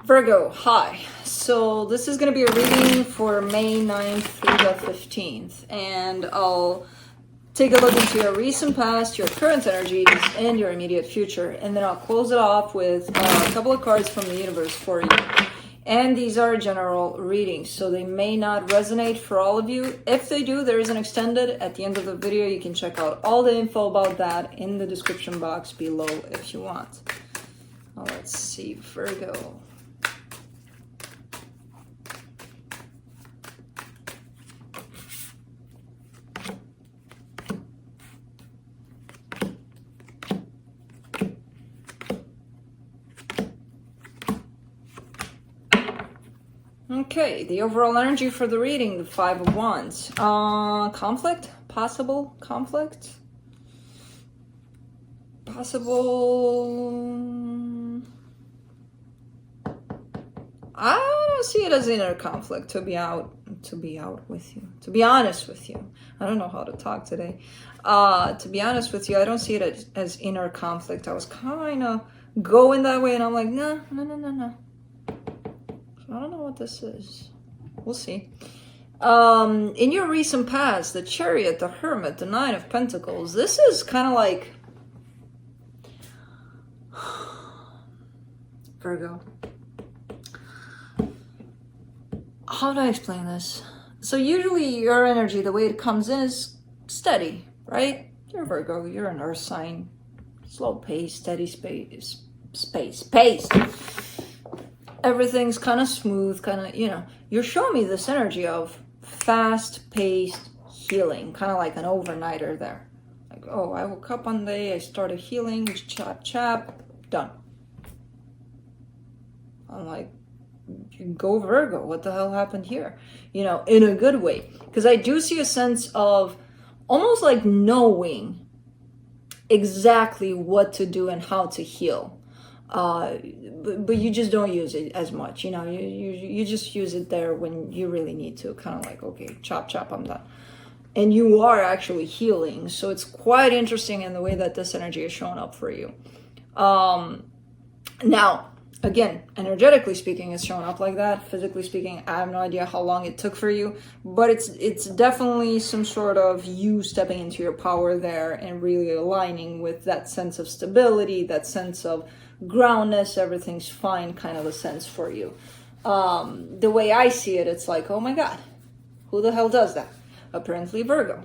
Virgo, hi. So this is going to be a reading for May 9th through the 15th. And I'll take a look into your recent past, your current energies, and your immediate future. And then I'll close it off with a couple of cards from the universe for you. And these are general readings, so they may not resonate for all of you. If they do, there is an extended at the end of the video. You can check out all the info about that in the description box below if you want. Well, let's see, Virgo. Okay, the overall energy for the reading, the Five of Wands. Conflict? Possible conflict? Possible... I don't see it as inner conflict, to be honest with you. I don't know how to talk today. To be honest with you, I don't see it as inner conflict. I was kind of going that way, and I'm like, no. I don't know what this is. We'll see. In your recent past, the Chariot, the Hermit, the Nine of Pentacles, this is kind of like... Virgo. How do I explain this? So usually your energy, the way it comes in is steady, right? You're Virgo, you're an earth sign. Slow pace, steady pace. Everything's kind of smooth, kind of, you're showing me this energy of fast-paced healing, kind of like an overnighter there. Like, oh, I woke up one day, I started healing, chap, done. I'm like, go Virgo, what the hell happened here? In a good way. Because I do see a sense of almost like knowing exactly what to do and how to heal. But you just don't use it as much, you just use it there when you really need to, kind of like, okay, chop, I'm done. And you are actually healing, so it's quite interesting in the way that this energy is showing up for you. Now, again, energetically speaking, it's showing up like that. Physically speaking, I have no idea how long it took for you, but it's definitely some sort of you stepping into your power there and really aligning with that sense of stability, that sense of groundness, everything's fine kind of a sense for you. The way I see it, it's like, oh my God, who the hell does that? Apparently Virgo.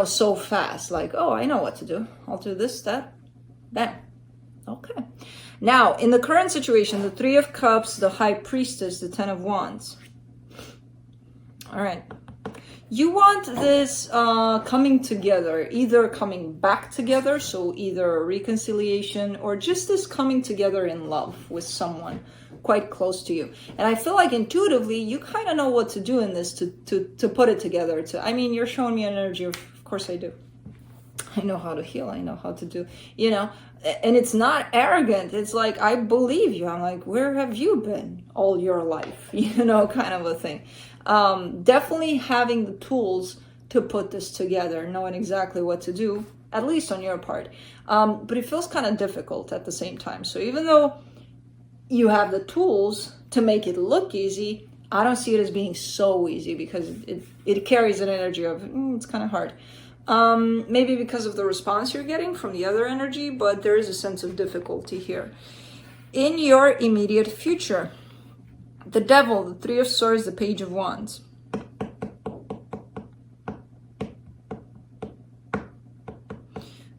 So fast, like, oh, I know what to do. I'll do this, that, bam. Okay. Now, in the current situation, the Three of Cups, the High Priestess, the Ten of Wands. All right. You want this coming together, either coming back together, so either a reconciliation or just this coming together in love with someone quite close to you. And I feel like intuitively, you kind of know what to do in this to put it together. You're showing me an energy of course I do. I know how to heal. I know how to do, and it's not arrogant. It's like, I believe you. I'm like, where have you been all your life? Kind of a thing. Definitely having the tools to put this together, knowing exactly what to do, at least on your part. But it feels kind of difficult at the same time. So even though you have the tools to make it look easy, I don't see it as being so easy because it carries an energy of, it's kind of hard. Maybe because of the response you're getting from the other energy, but there is a sense of difficulty here. In your immediate future, the Devil, the Three of Swords, the Page of Wands.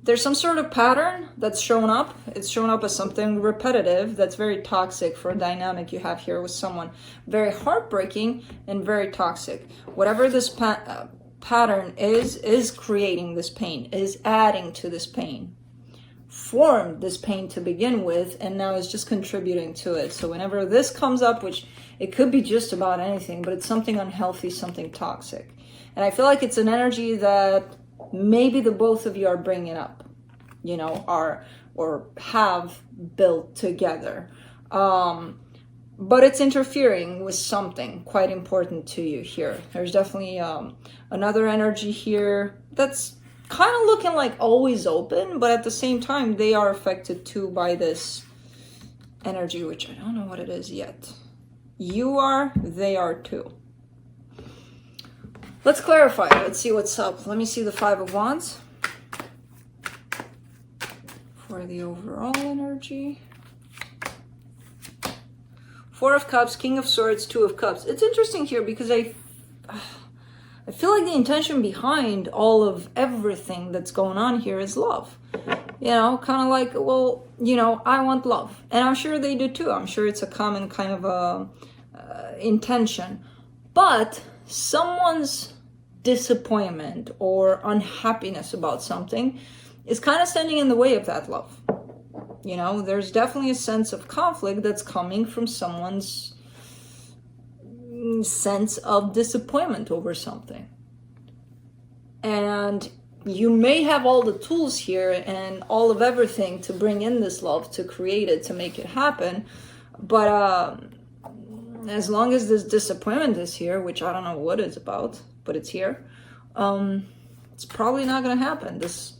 There's some sort of pattern that's shown up. It's shown up as something repetitive that's very toxic for a dynamic you have here with someone. Very heartbreaking and very toxic. Whatever this pattern is creating this pain, is adding to this pain. Formed this pain to begin with, and now is just contributing to it. So whenever this comes up, which it could be just about anything, but it's something unhealthy, something toxic. And I feel like it's an energy that maybe the both of you are bringing up, or have built together. But it's interfering with something quite important to you here. There's definitely another energy here that's kind of looking like always open, but at the same time, they are affected too by this energy, which I don't know what it is yet. You are, they are too. Let's clarify. Let's see what's up. Let me see the Five of Wands for the overall energy. Four of Cups, King of Swords, Two of Cups. It's interesting here because I feel like the intention behind all of everything that's going on here is love. You know, kind of like, well, you know, I want love. And I'm sure they do too. I'm sure it's a common kind of intention. But someone's disappointment or unhappiness about something is kind of standing in the way of that love. You know, there's definitely a sense of conflict that's coming from someone's sense of disappointment over something. And you may have all the tools here and all of everything to bring in this love, to create it, to make it happen. But as long as this disappointment is here, which I don't know what it's about, but it's here, it's probably not going to happen, this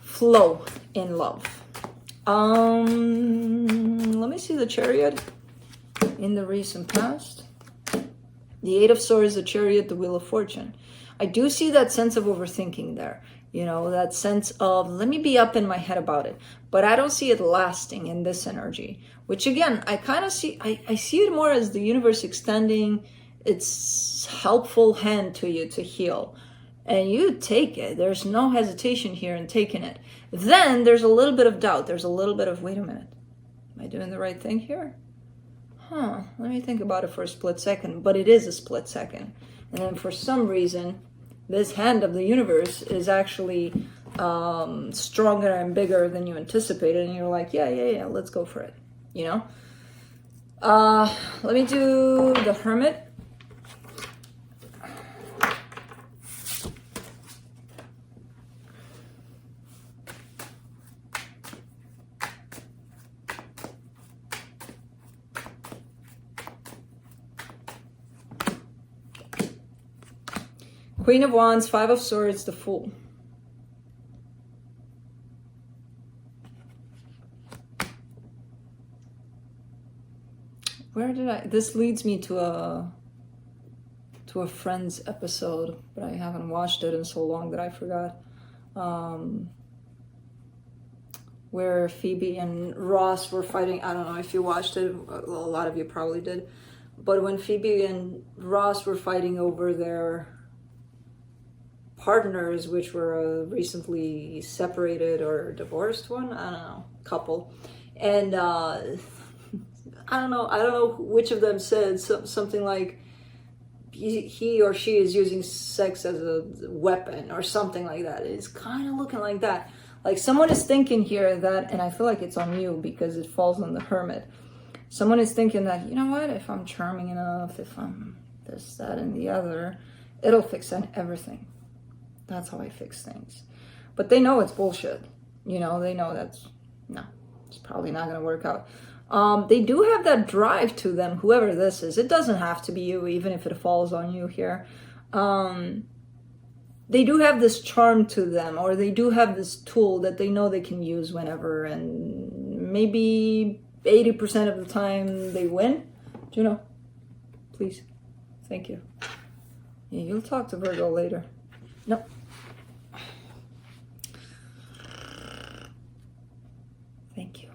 flow in love. Let me see the Chariot in the recent past. The Eight of Swords, the Chariot, the Wheel of Fortune. I do see that sense of overthinking there. You know, that sense of, let me be up in my head about it. But I don't see it lasting in this energy. Which again, I kind of see, I see it more as the universe extending its helpful hand to you to heal. And you take it. There's no hesitation here in taking it. Then there's a little bit of doubt. There's a little bit of, wait a minute. Am I doing the right thing here? Let me think about it for a split second. But it is a split second. And then for some reason, this hand of the universe is actually stronger and bigger than you anticipated. And you're like, yeah, let's go for it. You know? Let me do the Hermit. Queen of Wands, Five of Swords, the Fool. Where did I... This leads me to a Friends episode, but I haven't watched it in so long that I forgot. Where Phoebe and Ross were fighting. I don't know if you watched it. A lot of you probably did. But when Phoebe and Ross were fighting over their partners, which were recently separated or divorced one, I don't know, couple, and I don't know which of them said something like he or she is using sex as a weapon or something like that. It's kind of looking like that, like someone is thinking here that, and I feel like it's on you because it falls on the Hermit. Someone is thinking that, you know what, if I'm charming enough, if I'm this, that, and the other, it'll fix everything. That's how I fix things. But they know it's bullshit. You know, they know it's probably not going to work out. They do have that drive to them, whoever this is. It doesn't have to be you, even if it falls on you here. They do have this charm to them, or they do have this tool that they know they can use whenever, and maybe 80% of the time they win. Juno, please. Thank you. Yeah, you'll talk to Virgo later. Nope. Thank you.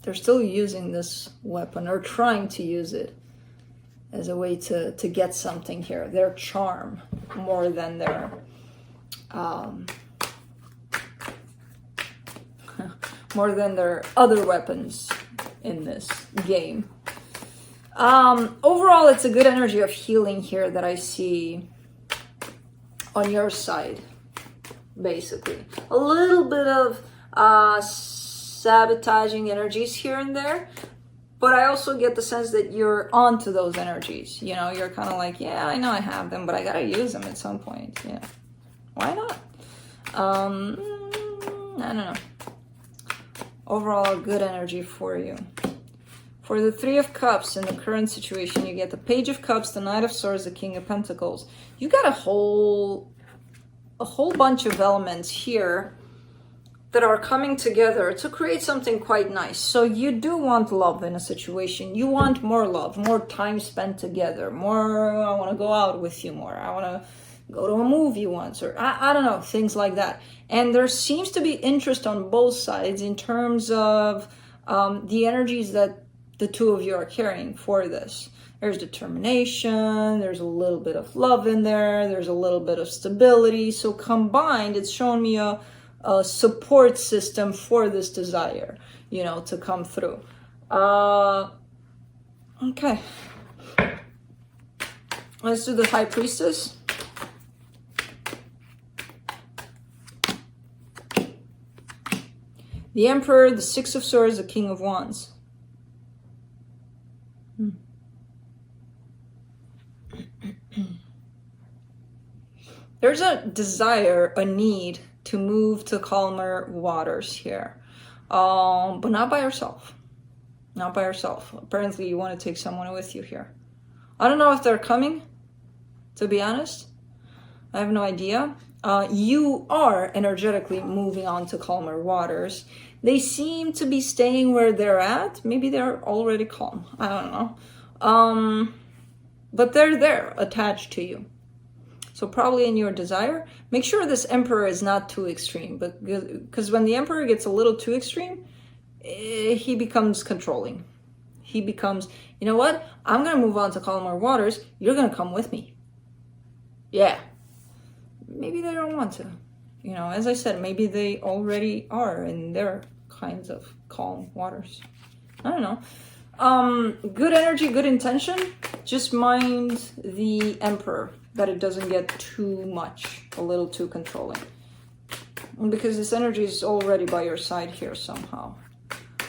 They're still using this weapon, or trying to use it as a way to get something here. Their charm more than their more than their other weapons in this game. Overall, it's a good energy of healing here that I see on your side, basically. A little bit of sabotaging energies here and there, but I also get the sense that you're onto those energies. You know, you're kind of like, yeah, I know I have them, but I gotta use them at some point. Yeah, why not? I don't know. Overall, a good energy for you. For the Three of Cups in the current situation, you get the Page of Cups, the Knight of Swords, the King of Pentacles. You got a whole bunch of elements here that are coming together to create something quite nice. So you do want love in a situation. You want more love, more time spent together, more, I want to go out with you more. I want to go to a movie once, or I don't know, things like that. And there seems to be interest on both sides in terms of the energies that the two of you are carrying for this. There's determination, there's a little bit of love in there, there's a little bit of stability. So combined, it's shown me a support system for this desire, you know, to come through. Okay. Let's do the High Priestess. The Emperor, the Six of Swords, the King of Wands. There's a desire, a need to move to calmer waters here. But not by yourself. Not by yourself. Apparently you want to take someone with you here. I don't know if they're coming, to be honest. I have no idea. You are energetically moving on to calmer waters. They seem to be staying where they're at. Maybe they're already calm. I don't know. But they're there, attached to you. So probably in your desire, make sure this Emperor is not too extreme. But because when the Emperor gets a little too extreme, he becomes controlling. He becomes, you know what? I'm going to move on to calmer waters. You're going to come with me. Yeah. Maybe they don't want to. You know, as I said, maybe they already are in their kinds of calm waters. I don't know. Good energy, good intention. Just mind the Emperor, that it doesn't get too much, a little too controlling. Because this energy is already by your side here somehow.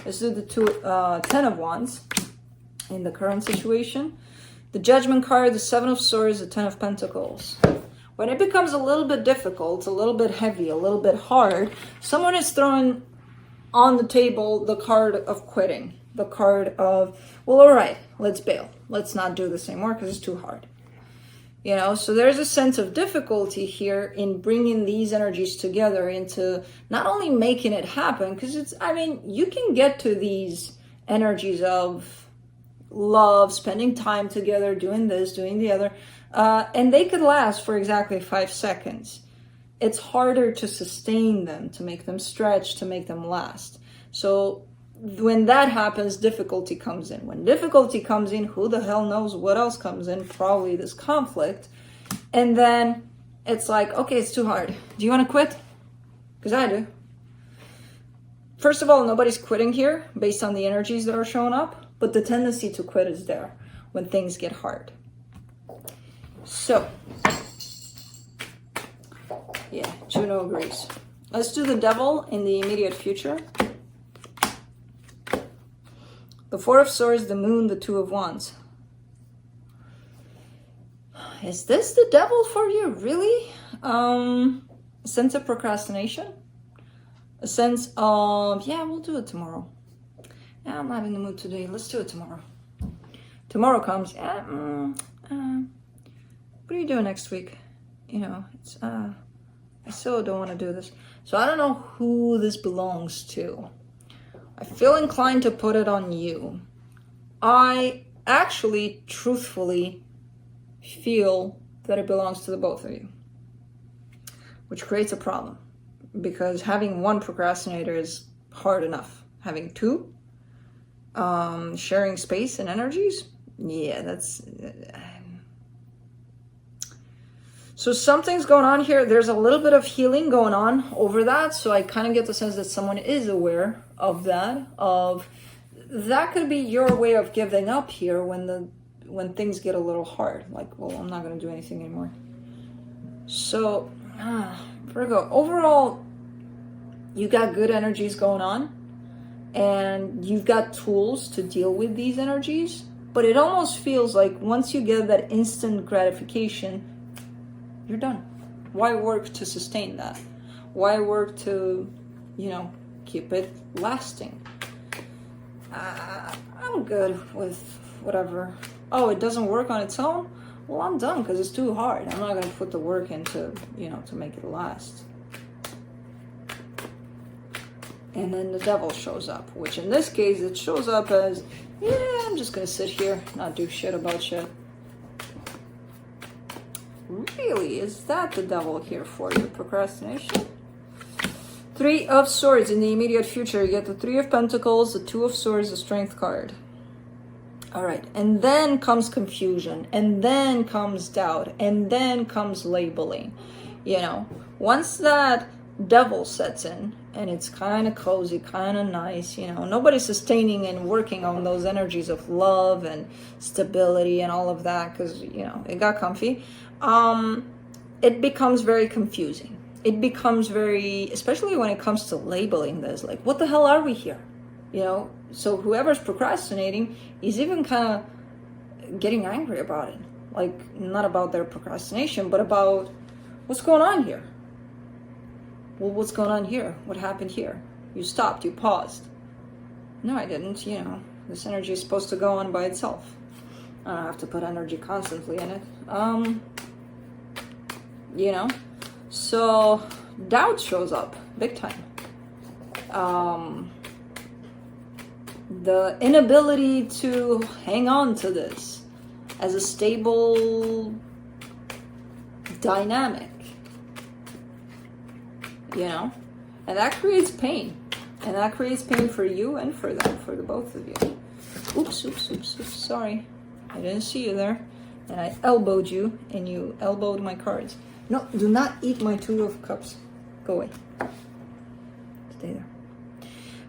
Let's do the Ten of Wands in the current situation. The Judgment card, the Seven of Swords, the Ten of Pentacles. When it becomes a little bit difficult, a little bit heavy, a little bit hard, someone is throwing on the table the card of quitting. The card of, well, all right, let's bail. Let's not do this anymore because it's too hard. You know, so there's a sense of difficulty here in bringing these energies together into not only making it happen, because it's, I mean, you can get to these energies of love, spending time together, doing this, doing the other, and they could last for exactly 5 seconds. It's harder to sustain them, to make them stretch, to make them last. So when that happens, difficulty comes in. When difficulty comes in, who the hell knows what else comes in? Probably this conflict. And then it's like, okay, it's too hard. Do you want to quit? Because I do. First of all, nobody's quitting here based on the energies that are showing up, but the tendency to quit is there when things get hard. So, yeah, Juno agrees. Let's do the Devil in the immediate future. The Four of Swords, the Moon, the Two of Wands. Is this the Devil for you, really? A sense of procrastination? A sense of, yeah, we'll do it tomorrow. Yeah, I'm not in the mood today. Let's do it tomorrow. Tomorrow comes, what are you doing next week? You know, it's, I still don't want to do this. So I don't know who this belongs to. I feel inclined to put it on you. I actually, truthfully, feel that it belongs to the both of you. Which creates a problem. Because having one procrastinator is hard enough. Having two, sharing space and energies, yeah, that's... So something's going on here. There's a little bit of healing going on over that. So I kind of get the sense that someone is aware of that. Of that could be your way of giving up here when things get a little hard. Like, well, I'm not going to do anything anymore. So, Virgo, overall, you got good energies going on. And you've got tools to deal with these energies. But it almost feels like once you get that instant gratification, you're done. Why work to sustain that? Why work to, you know, keep it lasting? I'm good with whatever. Oh, it doesn't work on its own? Well, I'm done because it's too hard. I'm not going to put the work into, you know, to make it last. And then the devil shows up, which in this case, it shows up as, yeah, I'm just gonna sit here, not do shit about shit. Really? Is that the devil here for you? Procrastination? Three of Swords in the immediate future. You get the Three of Pentacles, the Two of Swords, the Strength card. All right. And then comes confusion. And then comes doubt. And then comes labeling. You know, once that devil sets in, and it's kind of cozy, kind of nice, you know, nobody's sustaining and working on those energies of love and stability and all of that because, you know, it got comfy. It becomes very confusing. It becomes very, especially when it comes to labeling this, like, what the hell are we here? You know, so whoever's procrastinating is even kind of getting angry about it. Like, not about their procrastination, but about what's going on here. Well, what's going on here? What happened here? You stopped, you paused. No, I didn't, you know, this energy is supposed to go on by itself. I don't have to put energy constantly in it. You know, so doubt shows up big time. The inability to hang on to this as a stable dynamic, you know, and that creates pain, and that creates pain for you and for them, for the both of you. Oops, sorry, I didn't see you there, and I elbowed you, and you elbowed my cards. No, do not eat my Two of Cups. Go away. Stay there.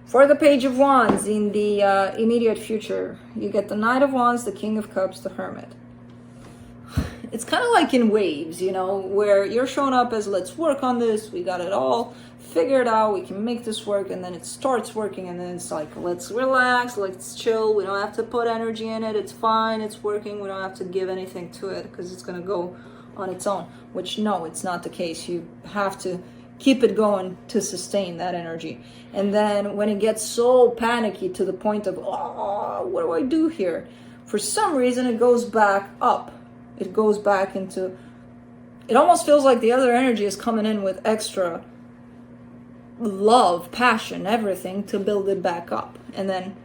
For the Page of Wands in the immediate future, you get the Knight of Wands, the King of Cups, the Hermit. It's kind of like in waves, you know, where you're showing up as, let's work on this, we got it all figured out, we can make this work, and then it starts working, and then it's like, let's relax, let's chill, we don't have to put energy in it, it's fine, it's working, we don't have to give anything to it, because it's going to go on its own, which, no, it's not the case. You have to keep it going to sustain that energy. And then when it gets so panicky to the point of, oh, what do I do here? For some reason, it goes back up. It goes back into, it almost feels like the other energy is coming in with extra love, passion, everything to build it back up. And then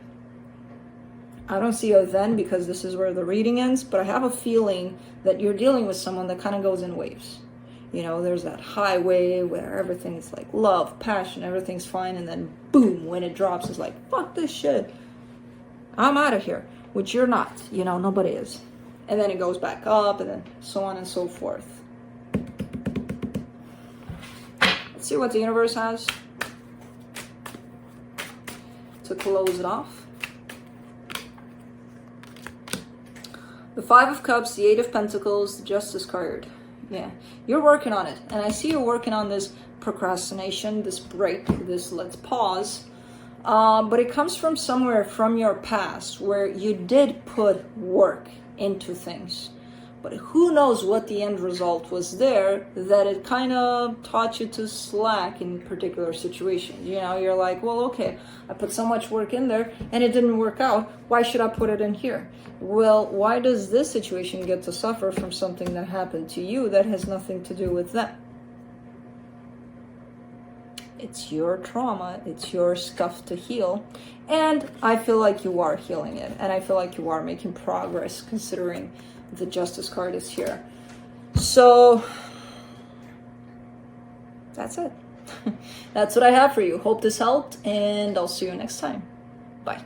I don't see a then because this is where the reading ends, but I have a feeling that you're dealing with someone that kind of goes in waves. You know, there's that high wave where everything's like love, passion, everything's fine, and then boom, when it drops, it's like, fuck this shit. I'm out of here, which you're not, you know, nobody is. And then it goes back up, and then so on and so forth. Let's see what the universe has to close it off. The Five of Cups, the Eight of Pentacles, the Justice card. Yeah, you're working on it. And I see you working on this procrastination, this break, this let's pause. But it comes from somewhere from your past where you did put work into things. But who knows what the end result was there, that it kind of taught you to slack in particular situations. You know, you're like, well, okay, I put so much work in there and it didn't work out. Why should I put it in here? Well, why does this situation get to suffer from something that happened to you that has nothing to do with them? It's your trauma, it's your stuff to heal. And I feel like you are healing it. And I feel like you are making progress considering the Justice card is here. So that's it. That's what I have for you. Hope this helped, and I'll see you next time. Bye.